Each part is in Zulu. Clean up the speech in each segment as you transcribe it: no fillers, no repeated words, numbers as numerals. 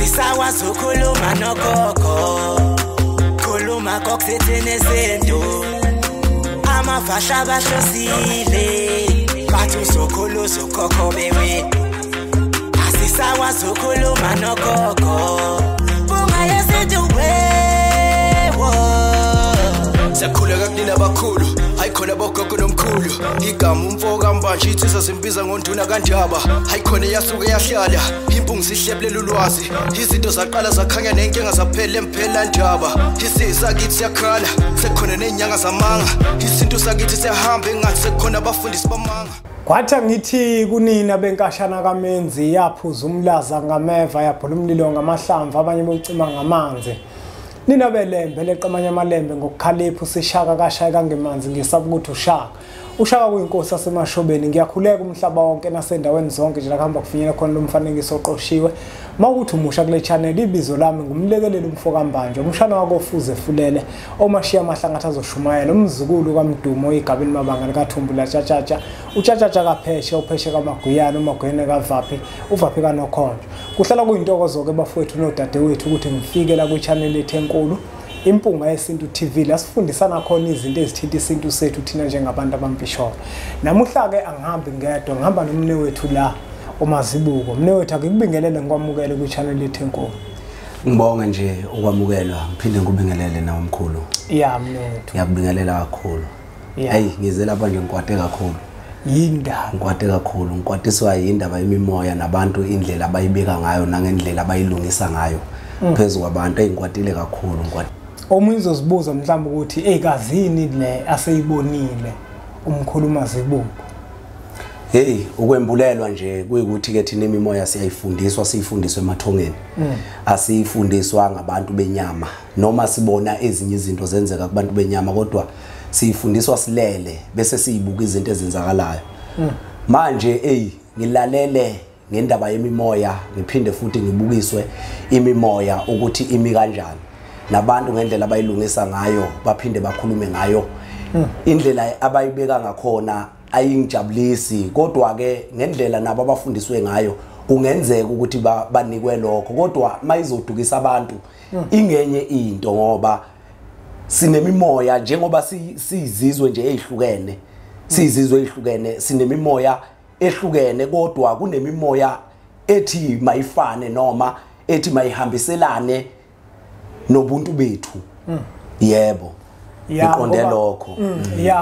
Asisakwazi ukukhuluma nogogo khuluma kokuthethene izinto amavasha abahlosile bathi uzokhuluza ugogo bewe asisakwazi ukukhuluma nogogo bungayesethu wewo Sakhuleka kunina abakhulu hayikhona bogogo nomkhulu igama umfoka mbanje itsisa simbiza ngonduna kandaba hayikhona yasuke yahlala impungu sihlephlela ulwazi izinto zaqala zakhanya nenkinga zaphela emphela ndaba isisa kithi siyakhala sekhona nenyanga zamanga izinto sakithi siyahamba engathi sekhona abafundisi bamanga kwathi ngithi kunina benkashana kaMenzi yaphuza umlaza ngameva yaphula umlilo ngamahlamvu abanye bocima ngamanzi nina belembe leqamanya amalembe ngokukhalipha usishaka kashaya kangemanzi ngisaba ukuthi ushaka kuyinkosi yasemashobeni ngiyakhuleka umhlaba wonke nasendaweni zonke nje lakuhamba kufinyela khona lo mfanekiso oqoshiwe mawukuthi umusha kule channel ibizo lami ngumlekeleli umfoka mbanje umshana wakofuze fulele omashiya amahlangatha azoshumayela umzukulu kaMdumo igabeni mabanga likaThumbula Tshatsha utshatsha kapheshe upheshe kaMaguyana uMaguyane kaVaphi uVaphi kaNokhonjo kuhlala kuyintokozo ke bafowethu nodadewethu ukuthi ngifike la ku channel ethu enkulu impunga yesintu TV la sifundisana khona izinto ezithinta isintu sethu thina njengabantu abampishola namuhla ke angihambi ngedwa ngihamba nomnewethu la uMazibuko mnewethu akubingelele ngikwamukele ku channel ethu enkulu ngibonga nje ukwamukelwa ngiphinde ngikubingelele na umkhulu mnewethu ngiyakubingelela kakhulu hey ngize lapha nje ngikwate kakhulu indaba ngikwate kakhulu ngikwatiswa indaba yemimoya nabantu indlela abayibeka ngayo nangendlela abayilungisa ngayo phezulu kwabantu engikwatile kakhulu omunye uzozibuza mhlawumbe ukuthi kazini le aseyibonile umkhulu Mazibuko hey ukwembulelwa nje kuyikuthi ke thina imimoya siyifundiswa emathongeni asifundiswa ngabantu benyama noma sibona ezinye izinto zenzeka kubantu benyama kodwa siyifundiswa silele bese siyibuka izinto ezenzakalayo manje ngilalele ngendaba yemimoya ngiphinde futhi ngibukiswe imimoya ukuthi imi kanjani nabantu ngendlela abayilungisa ngayo baphinde bakhulume ngayo indlela abayibeka ngakhona ayingijabulisi kodwa ke ngendlela nabo abafundiswe ngayo kungenzeka ukuthi banikwe lokho kodwa mayizodukisa abantu ingenye into ngoba sinemimoya njengoba sizizwe nje ezihlukene sinemimoya ehlukene kodwa kunemimoya ethi mayifane noma ethi mayihambiselane nobuntu bethu yebo iqonde lokho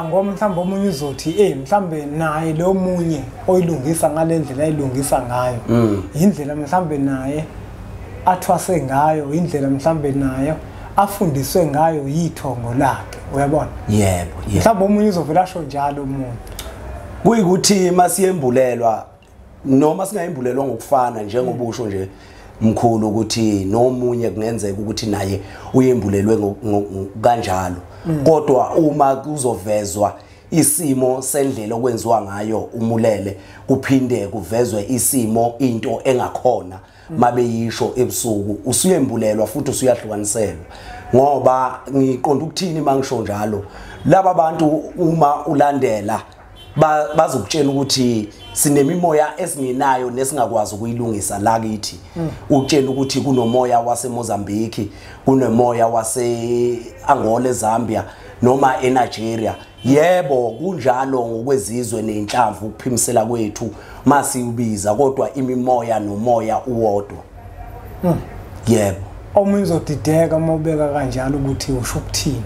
ngoba mhlawumbe omunye uzothi mhlawumbe naye lo munye oyilungisa ngalendlela ayilungisa ngayo indlela mhlawumbe naye athwase ngayo indlela mhlawumbe nayo afundiswe ngayo yithongo lakhe uyabona yebo mhlawumbe omunye uzovela asho njalo umuntu kuyikuthi masiyembulelwa noma singayembulelwa ngokufana njengoba usho nje mkhulu ukuthi nomunye kungenzeka ukuthi naye uyembulelwe kanjalo kodwa uma kuzovezwa isimo sendlela okwenziwa ngayo umulele kuphinde kuvezwe isimo into engakhona mabeyisho ebusuku usuyembulelwa futhi usuyahlukaniselwa ngoba ngiqonda ukuthini mangisho njalo laba bantu uma ulandela bazokutshela ukuthi sinemimoya esingenayo nesingakwazi ukuyilungisa la kithi ukutshela ukuthi kunomoya waseMozambique kunemoya wase-Angola eZambia noma eNigeria yebo kunjalo ngokwezizwe nenhlamvu ukuphimisela kwethu masiyubiza kodwa imimoya nomoya uwodwa yebo omunye uzodideka mawubeka kanjalo ukuthi usho ukuthini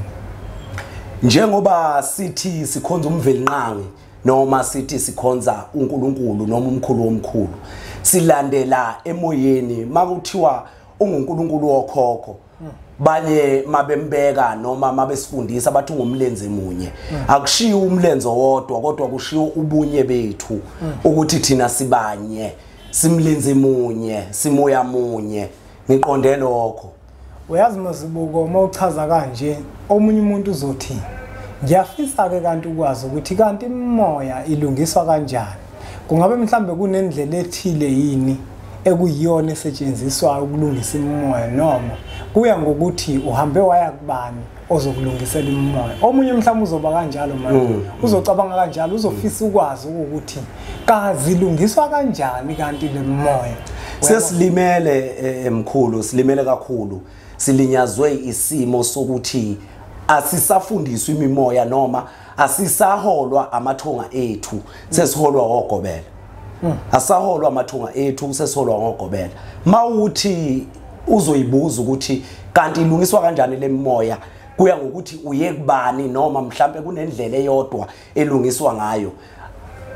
njengoba sithi sikhonza umvelinqangi noma sithi sikhonza uNkulunkulu noma umkhulu womkhulu silandela emoyeni makuthiwa unguNkulunkulu wokhokho banye mabembeka noma mabesifundisa bathi ngumlenze munye akushiya umlenzo wodwa kodwa kushiya ubunye bethu ukuthi thina sibanye simlenze munye simoya munye ngiqonde lokho uyazi Mazibuko mawuchaza kanje omunye umuntu uzothi ngiyafisa ke kanti ukwazi ukuthi kanti imimoya ilungiswa kanjani kungabe mhlambe kunendlela ethile yini ekuyiyona esetshenziswa ukulungisa imimoya noma kuya ngokuthi uhambe waya kubani ozokulungisela imimoya omunye mhlawumbe uzoba kanjalo manje uzocabanga kanjalo uzofisa ukwazi ukuthi kazilungiswa kanjani kanti le mimoya Sesilimele emkhulu, silimele kakhulu. Silinyazwe isimo sokuthi asisafundiswa imimoya noma asisaholwa amathonga ethu, sesiholwa ogobela. Asaholwa amathonga ethu, sesiholwa ngogobela. Mawuthi uzoyibuza ukuthi kanti ilungiswa kanjani lemimoya, kuya ngokuthi uye kubani noma mhlambe kunendlela eyodwa elungiswa ngayo.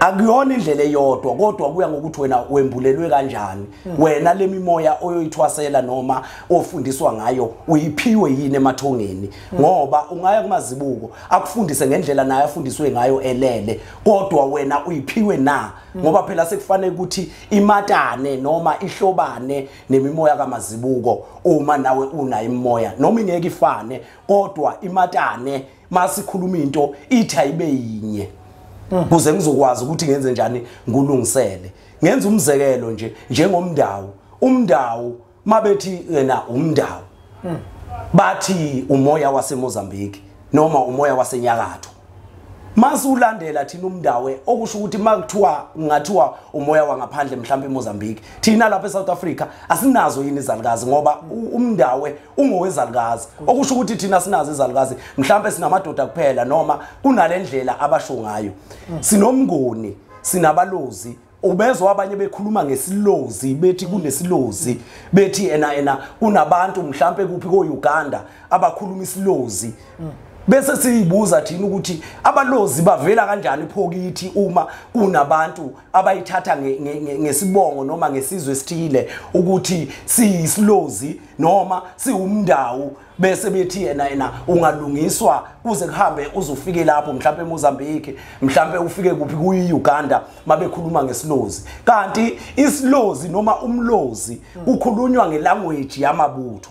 Akuyona indlela eyodwa kodwa kuya ngokuthi wena wembulelwe kanjani, wena lemimoya oyoyithwasela noma ofundiswa ngayo uyiphiwe yini emathongeni, ngoba ungaya kumazibuko akufundise ngendlela naye afundiswe ngayo elele, kodwa wena uyiphiwe na, ngoba phela sekufanele ukuthi imatane noma ihlobane nemimoya kamazibuko uma nawe una imimoya, noma ingeke ifane kodwa imatane masikhuluma into ithi ayibe yinye. Kuze ngizokwazi ukuthi ngenze njani ngulungisele. Ngenza umzekelo nje njengomndawo. Umndawo mabethi yena umndawo. Bathi umoya waseMozambique noma umoya wasenyakatho. Mase ulandela thina umndawe okusho ukuthi makuthiwa ngathiwa umoya wangaphandle mhlawumbe eMozambique. Thina lapha eSouth Africa asinazo yini izalukazi ngoba umndawe ungowezalukazi. Okusho ukuthi thina sinazo izalukazi mhlawumbe sinamadoda kuphela noma kunalendlela abasho ngayo. Sinomnguni, sinabalozi. Ubezwe abanye bekhuluma ngesilozi, bethi kunesilozi, bethi ena kunabantu mhlawumbe kuphi ko-Uganda abakhuluma isilozi. Bese siyibuza thina ukuthi abalozi bavela kanjani phokithi uma kunabantu abayithatha ngesibongo noma ngesizwe esithile ukuthi siyisilozi noma siwumndawo, bese bethi yena ungalungiswa kuze kuhambe uzufike lapho mhlawumbe eMozambique, mhlawumbe ufike kuphi ku-Uganda mabekhuluma ngesilozi. Kanti isilozi noma umlozi ukhulunywa ngelanguage yamabutho.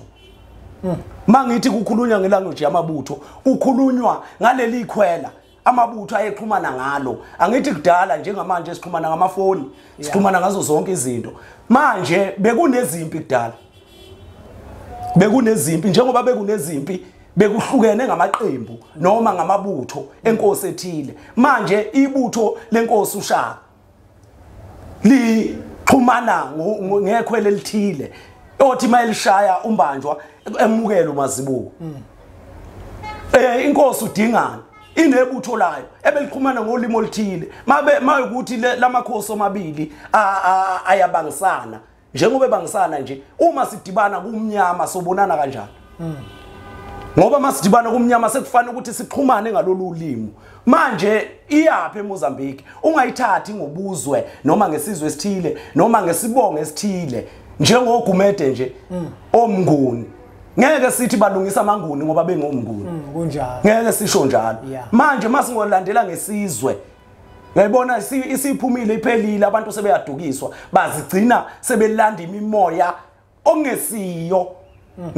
Mangithi kukhulunywa ngelanguage yamabutho, ukhulunywa ngaleli ikhwela amabutho ayexhumana ngalo. Angithi kudala njengamanje sixhumana ngamafoni, sixhumana ngazo zonke izinto. Manje bekunezimpi kudala. Bekunezimpi njengoba bekunezimpi bekuhlukene ngamaqembu noma ngamabutho enkosi ethile. Manje ibutho lenkosi uShaka lixhumana ngekhwele elithile. Othi mayelishaya umbanjwa emukele umazibuko. Inkosi uDingana inebutho layo ebeliqhumana ngolimo oluthile. Mayukuthi lamakhosi omabili ayabangisana. Njengoba bangisana nje, uma sidibana kumnyama sobonana kanjani? Ngoba masidibana kumnyama sekufanele ukuthi siqhumane ngalolu ulimi. Manje iyaphi eMozambique? Ungayithathi ngobuzwe noma ngesizwe esithile noma ngesibongo esithile. Njengogumede nje omnguni, ngeke sithi balungisa amanguni ngoba bengomnguni. Kunjalo. Ngeke sisho njalo. Manje masingolandela ngesizwe, ngiyibona isiphumile iphelile, abantu sebeyadukiswa bazigcina sebelanda imimoya ongesiyo.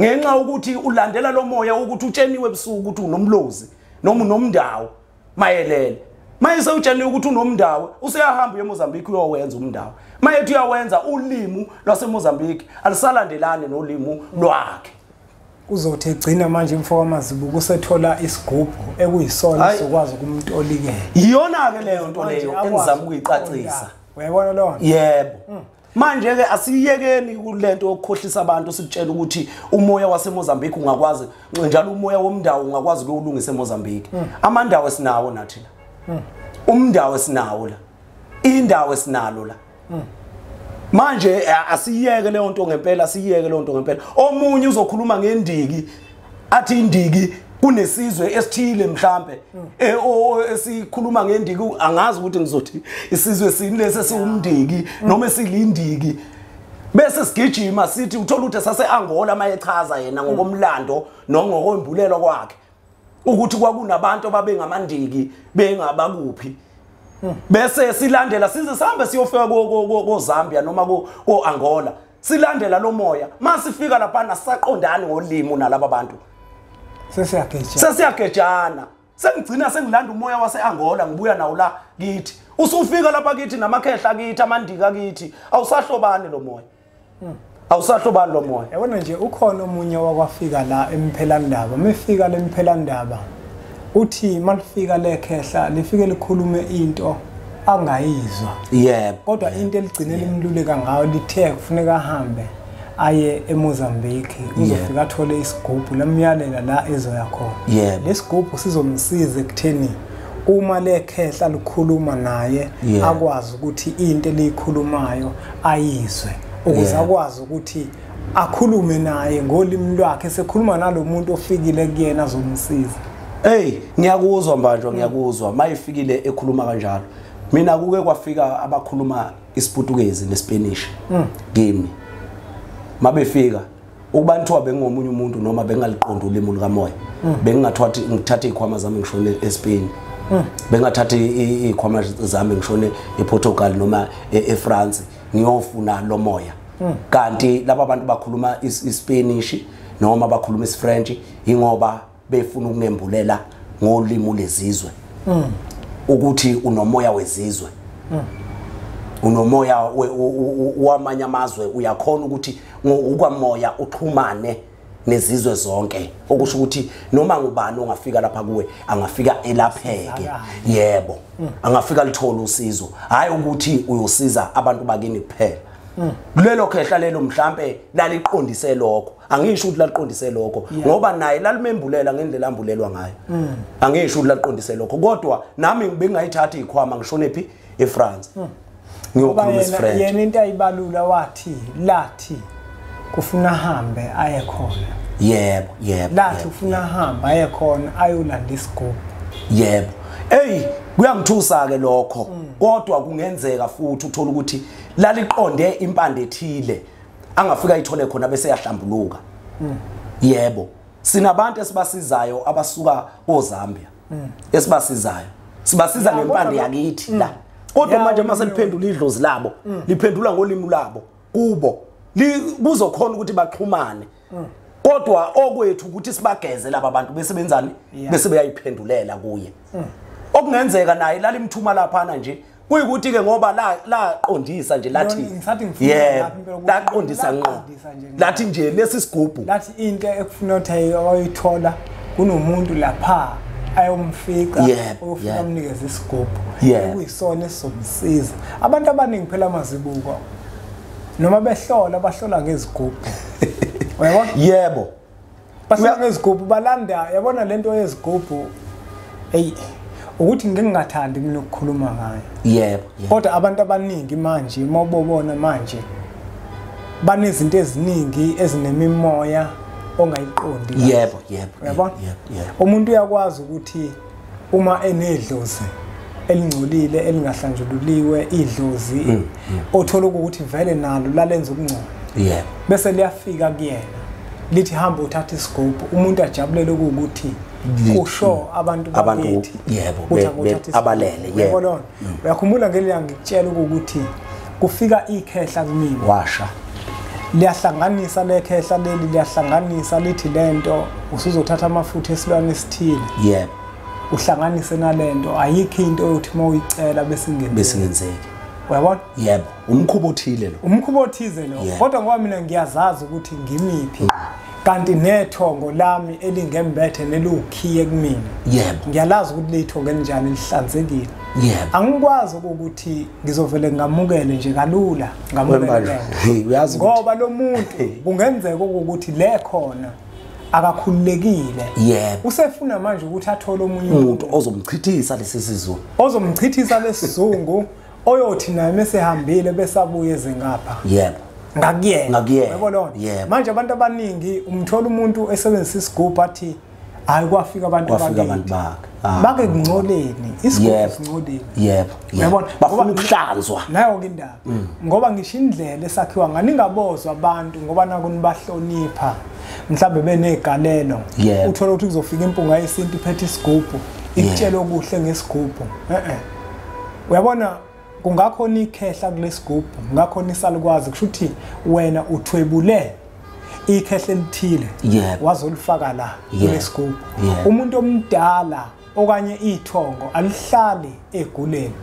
Ngenxa ukuthi ulandela lo moya ukuthi utsheniwe ebusuku ukuthi unomlozi noma unomndawo mayelele. Mayise utsheniwe ukuthi unomndawo useyahamba eMozambique uyowenza umndawo. Mayethi uyawenza ulimi lwaseMozambique alisalandelane nolimi lwakhe. Uzothi egcina manje imfoko amazibuko usethola isigubhu ekuyisona sokwazi ukumtolikela. Iyona ke leyo nto leyo engizama ukuyicacisa. Uyabona lo? Yebo. Manje ke asiyekeni kulento okukhohlisa abantu sikutshela ukuthi umoya waseMozambique ungakwazi njalo umoya womndawo ungakwazi ukuyilungisa eMozambique. Amandawo esinawo nathi la. Umndawo esinawo la. Indawo esinalo la. Manje asiyeke leyo nto ngempela, asiyeke leyo nto ngempela. Omunye uzokhuluma ngendiki athi indiki kunesizwe esithile mhlambe esikhuluma ngendiki, angazi ukuthi ngizothi isizwe sinilese siwumndiki noma esilindiki. Bese sigijima sithi uthola ukuthi sase-Angola mayechaza yena ngokomlando nongokwembulelwa kwakhe ukuthi kwakunabantu ababengamandiki bengabakuphi. Bese silandela size sihambe siyofika ko-Zambia noma ko-Angola, silandela lo moya. Masifika lapha nasaqondani ngolimo nalabo bantu sesiyagejana. Sengigcina sengilanda umoya wase-Angola ngibuya nawo la kithi. Usufika lapha kithi namakhehla kithi amandika kithi awusahlobani lo moya. Awusahlobani lo moya. Yabona nje ukhona omunye wakwafika la emphelandaba. Mefika le emphelandaba uthi malifika lekhehla lifike likhulume into angayizwa yebo kodwa into eligcine limluleka ngayo lithe kufuneka ahambe aye eMozambique uzofika athole isigubhu lamyalela la ezoya khona lesigubhu sizomsiza ekutheni uma lekhehla likhuluma naye akwazi ukuthi into elikhulumayo ayizwe ukuze akwazi ukuthi akhulume naye ngolimi lwakhe sekhuluma nalomuntu ofikile kuyena azomsiza. Hey ngiyakuzwa mbanjwa ngiyakuzwa mayifikile ekhuluma kanjalo mina kuke kwafika abakhuluma isiPutukezi neSpanish kimi mabefika ukuba nithiwa bengomunye umuntu noma bengaliqonda ulimi likamoya bengingathathi ngithathe ikhwama zami ngishone eSpain bengathatha ikhwama zami ngishone ePortugal noma eFrance ngiyofuna lo moya kanti laba abantu bakhuluma iSpanish noma bakhuluma isiFrench ingoba befuna ukungembulela ngolimi lezizwe ukuthi unomoya wezizwe unomoya wamanye amazwe uyakhona ukuthi ukwamoya uxhumane nezizwe zonke okusho ukuthi noma ngubani ongafika lapha kuwe angafika elapheke yebo angafika lithola usizo hayi ukuthi uyosiza abantu bakini kuphela lelo khehla lelo mhlambe laliqondise lokho angisho ukuthi laliqondise lokho ngoba naye lalimembulela ngendlela ambulelwa ngayo angisho ukuthi laliqondise lokho kodwa nami bengayithatha ikhwama ngishone phi eFrance ngiyokhuluma isiFrench yena into ayibalula wathi lathi kufuna hambe aye khona yebo lathi ufuna hamba aye khona ayolanda isigubhu yebo hey kuyangithusa ke lokho kodwa kungenzeka futhi uthola ukuthi laliqonde impande ethile angafika ayithole khona bese yahlambuluka yebo sinabantu esibasizayo abasuka oZambia esibasizayo sibasiza ngempande yakithi la kodwa manje mase liphendula idlozi labo liphendula ngolimi labo kubo kuzokhona ukuthi baxhumane kodwa okwethu ukuthi sibageze laba bantu besebenzani bese beyayiphendulela kuye okungenzeka naye lalimthuma lapha nje kuyikuthi ke ngoba la qondisa nje lathi laqondisa ngqo lathi nje lesi sigubhu lathi into ekufuna ukuthi ayithola kunomuntu lapha ayomfika ofuna umnikeza isigubhu kuyisona esizomsiza abantu abaningi phela amazibuko noma bahlola ngezigubhu uyabona yebo bahlola ngezigubhu balanda yabona lento yezigubhu hey ukuthi ngingathandi mina ukukhuluma ngayo yebo kodwa abantu abaningi manje mawubona manje banezinto eziningi ezinemimoya ongayiqondi yebo uyabona umuntu uyakwazi ukuthi uma enedlozi elingcolile elingahlanjululiwe idlozi othola ukuthi vele nalo lalenza ukungcola yebo bese liyafika kuyena lithi hamba uthatha isigubhu umuntu ajabulele ukuthi kusho abantu bakithi yebo abalele yebo uyakhumbula ngelanga ngikutshela ukuthi kufika ikhehla kumina washa liyahlanganisa lekhehla leli liyahlanganisa lithi lento usuzothatha amafutha esilwane esithile yebo uhlanganise nalento ayikho into yokuthi mawuyicela bese ngenzeki uyabona yebo umkhubo othile lo umkhubo othize lo kodwa ngoba mina ngiyazazi ukuthi ngimiphi kanti nethongo lami elingembethe nelukhiye kumina yebo ngiyalazi ukuthi lethongo elinjani lihlanzekile yebo angikwazi ukuthi ngizovele ngamukele nje kalula ngamukele uyazi ngoba lo muntu kungenzeka ukuthi le khona akakhululekile yebo usefuna manje ukuthi athole omunye umuntu ozomchithisa lesizungu oyothi naye mesehambile bese abuye ezengapha yebo ngakuyena yebo manje abantu abaningi umthola umuntu esebenzisa isigubhu athi hayi kwafika abantu bake kungcoleni isigubhu singcoleni yebo uyabona bafuna ukuhlanzwa nayo ke indaba ngoba ngisho indlela esakhiwa nganingabozwa abantu ngoba nakunibahlonipha mhlambe benegalelo uthola ukuthi kuzofika impunga yesintu iphethe isigubhu ikutshela okuhle ngesigubhu uyabona kungakhona ikhehla kulesigubhu ngakhona isalukwazi kusho ukuthi wena uthwebule ikhehla elithile wazolifaka la kulesigubhu umuntu omdala okanye ithongo alihlali eguleni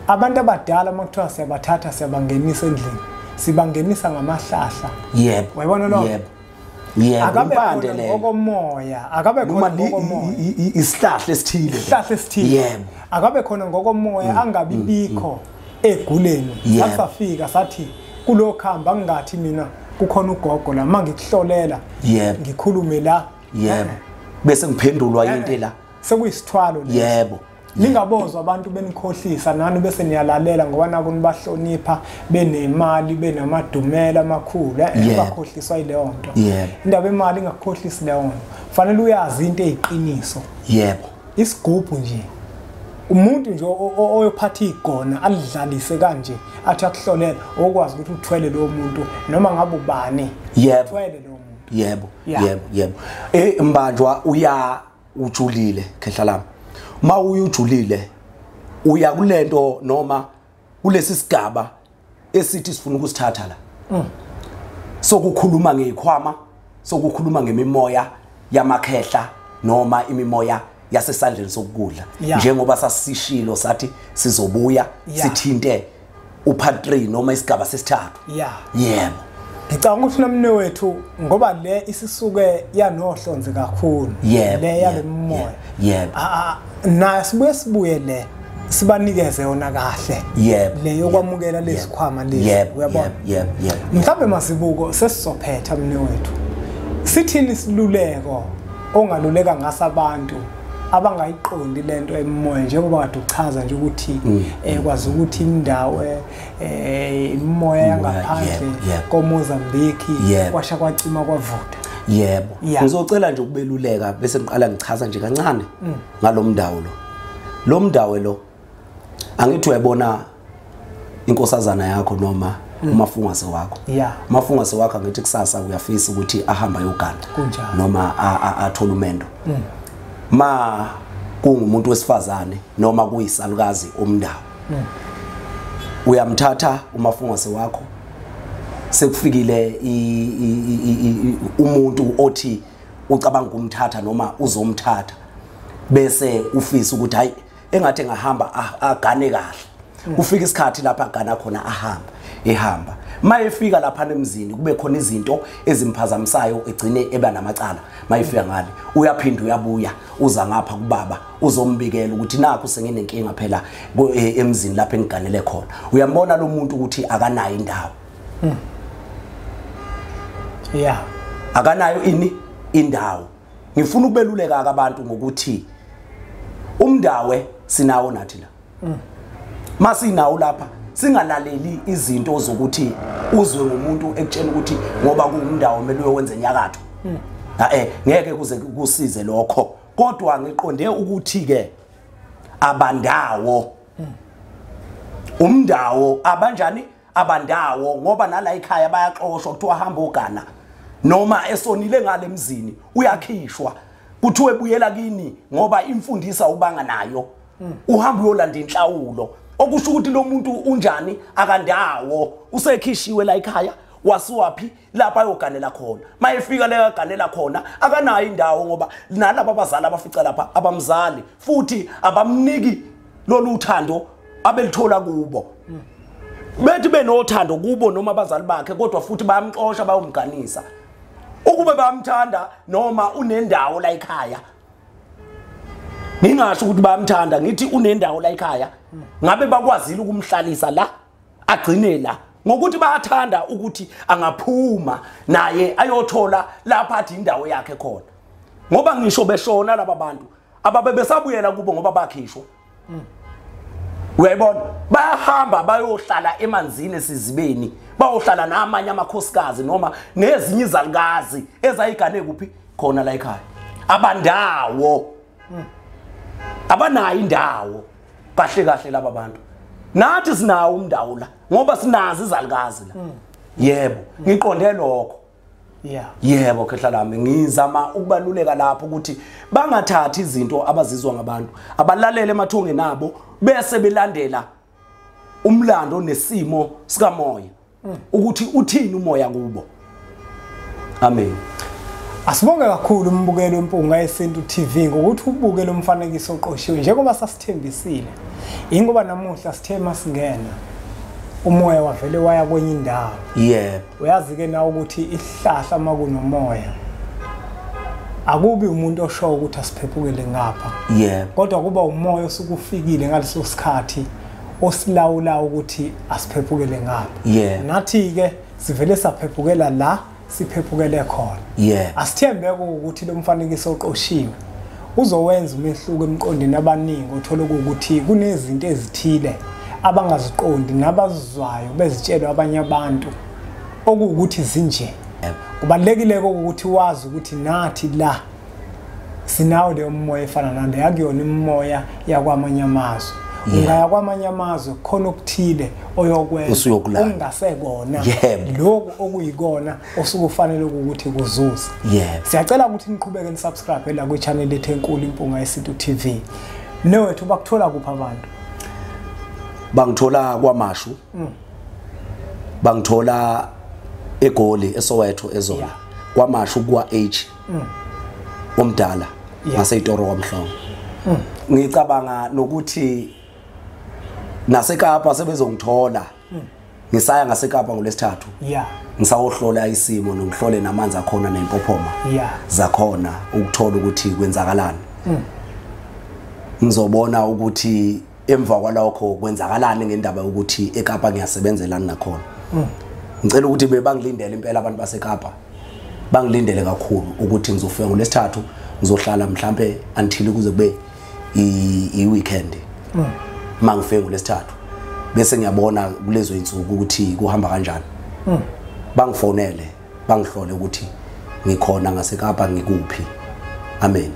abantu abadala makuthiwa siyabathatha siyabangenisa endlini sibangenisa ngamahlahla yebo uyabona lo Yebo, akabe impande khona leyo. ngokomoya akabe khona ngokomoya isihlahla esithile. isihlahla esithile Yebo. akabe khona ngokomoya angabi bikho eguleni Yebo. sasafika sathi kulokhamba ngingathi mina kukhona ugogo la mangikuhlolela Yebo. ngikhulume la Yebo. Bese ngiphendulwa into la. sekuyisithwalo leso. Yebo. Ningabozwa abantu benikhohlisa nani bese niyalalela ngoba nabo nibahlonipha benemali benamadumela amakhulu bakhohliswa yileyo nto. Yebo. Indaba emali ingakhohlisi leyo nto. Fanele uyazi into eziqiniso. Yebo. Isigubhu nje umuntu nje oyophatha igona alidlalise kanje athi akuhlolela okwazi ukuthi uthwele lo muntu noma ngabe ubani. Yebo. Uthwele lo muntu. Yebo. Yeah. Yebo. Yebo. Mbanjwa uya ujulile khehla lami. Ma uyujulile uya kulento noma kulesi sigaba esithi sifuna ukusithatha la. Sokukhuluma ngezikhwama, sokukhuluma ngemimoya yamakhehla noma imimoya yasesandleni sokudla. Njengoba sasishilo sathi sizobuya sithinte uphatri noma isigaba sesithathu. Yebo. Ngicabanga ukuthi namnewethu ngoba le isisuke yanohlonze kakhulu le yale mimoya. Yebo. Na sibuye le sibanikeze yona kahle. Yebo. Le yokwamukela lesikhwama lesi uyabona. Yebo. Mhlawumbe masibukho sesizophetha mnewethu. Sithini isiluleko ongaluleka ngasabantu abangayiqondi lento emimoya njengoba kade uchaza nje ukuthi kwazi ukuthi indawe imimoya yangaphandle koMozambique kwasha kwacima kwavuda. Yebo. Ngizocela nje ukubeluleka bese ngiqala ngichaza nje kancane ngalomdawo lo. Lo mdawe lo angithi uyabona inkosazana yakho noma umafungase wakho. Umafungase wakho angithi kusasa uyafisa ukuthi ahamba yoganda noma athola umendo. Ma kungumuntu wesifazane noma kuyisalukazi omndawo. Uyamthatha umafungase wakho sekufikile umuntu othi ucabanga ukumthatha noma uzomthatha bese ufisa ukuthi hayi engathi engahamba agane kahle. Ufika isikhathi lapha agana khona ehamba. Mayefika lapha emzini kube khona izinto ezimphazamisayo egcine eba namacala. Mayefika ngale uyaphinda uyabuya uza ngapha kubaba uzombikela ukuthi nakho senginenkinga phela emzini lapha engiganele khona. Uyambona lo muntu ukuthi akanayo indawo. Akanayo indawo. Ngifuna ukubeluleka abantu ngokuthi umndawe sinawo nathi la. Masinawo lapha singalaleli izinto zokuthi uzwe ngomuntu ekutshela ukuthi ngoba kuumndawo kumele uyenze nyakatho. Ngeke kuze kusize lokho. Kodwa ngiqonde ukuthi ke abandawo umndawo abanjani abandawo ngoba nala ekhaya bayaxoshwa kuthiwa hamba ogana noma esonile ngale emzini uyakhishwa kuthiwe buyela kini ngoba imfundisa ubanga nayo uhamba uyolanda inhlawulo okusho ukuthi lo muntu unjani akandawo usekhishiwe la ekhaya wasuwaphi lapha ayoganela khona mayefika le aganela khona akanayo indawo ngoba nalabo abazali abafica lapha abamzali futhi abamniki lolu uthando abelithola kubo bethi benothando kubo noma abazali bakhe kodwa futhi bayamxosha bayomganisa ukube bayamthanda noma unendawo la ekhaya. Ningasho ukuthi bayamthanda ngithi unendawo la ekhaya ngabe bakwazile ukumhlalisa la agcine la ngokuthi bayathanda ukuthi angaphuma naye ayothola lapha athi indawo yakhe khona ngoba ngisho beshona laba bantu ababebesabuyela kubo ngoba bakhishwa. Uyayibona bayahamba bayohlala emanzini esizibeni bayohlala namanye amakhosikazi noma nezinye izalukazi ezayigane kuphi khona la ekhaya abandawo abanayo indawo kahle laba bantu nathi sinawo umndawo la ngoba sinazi izalukazi la. Yebo ngiqonde lokho. Yebo khehla lami ngizama ukubaluleka lapho ukuthi bangathathi izinto abazizwa ngabantu abalalele emathonge nabo bese belandela umlando nesimo sika moya ukuthi uthini umoya kubo. Amen. Asibonge kakhulu umbukelo wempunga yesintu TV ngokuthi ubukele umfanekiso oqoshiwe njengoba sasithembisile. Ingoba namuhla sithe masingena umoya wavele waya kwenye indawo. Yebo. Uyazi ke na ukuthi ihlahla makunomoya akubi umuntu osho ukuthi asiphephukele ngapha. Yebo. Kodwa kuba umoya osukufikile ngaleso sikhathi osilawula ukuthi asiphephukele ngapha. Yebo. Nathi ke sivele saphephukela la siphephukele khona. Yebo. Asithembeke ukuthi lo mfanekiso oqoshiwe uzowenza umehluko emqondweni abaningi othola ukuthi kunezinto ezithile abangaziqondi nabazizwayo bezitshelwa abanye abantu okuwukuthi zinje. Kubalekile ukuthi wazi ukuthi nathi la sinawo le umoya efana nale akuyona imimoya yakwamanye amazwe. Ungaya kwamanye amazwe khona okuthile oyokwenza ongasekona lokho okuyikona osukufanele ukuthi kuzuze. Siyacela ukuthi niqhubeke nisubscribe la kwi-channel yethu enkulu Impunga Yesintu TV. Nowethu bakuthola kuphi abantu? Bangithola kwaMashu. Bangithola eGoli eSoweto eZola. KwaMashu kwa-H. Umdala ngaseYitoro kwaMhlongo. Ngicabanga nokuthi naseKapa sebezongithola. Ngisaya ngaseKapa ngolesithathu. Ngisawohlola isimo nongihlole namanzi akhona nempophoma. Zakhona ukuthola ukuthi kwenzakalani. Ngizobona ukuthi emva kwalokho kwenzakalani ngendaba ukuthi eKapa ngiyasebenzelana nakhona. Ngicela ukuthi bebangilindele impela abantu baseKapa. Bangilindele kakhulu ukuthi ngizofika ngolesithathu ngizohlala mhlambe until kuze kube i-weekend. Mangifike ngolesithathu bese ngiyabona kulezo insuku ukuthi kuhamba kanjani. Bangifonele bangihlole ukuthi ngikhona ngaseKapa ngikuphi. Amen.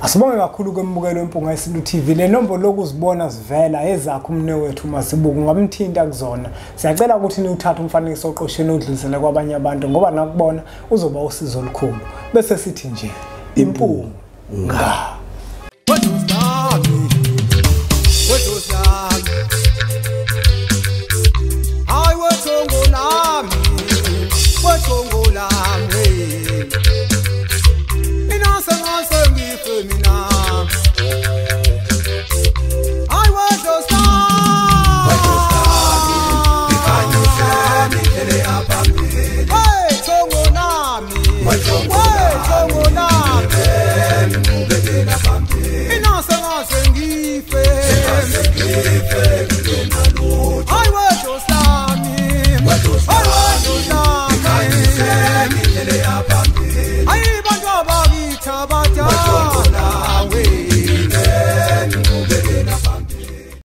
Asibonge kakhulu kwembukelo Impunga Yesintu TV. Le nombolo lokuzibona sivela ezakho umnewethu masibuku ngamthinta kuzona. Siyacela ukuthi niwuthathe umfanekiso oqosheni udlulisele kwabanye abantu ngoba nakubona uzoba usizo olukhulu. Bese sithi nje impunga. Mina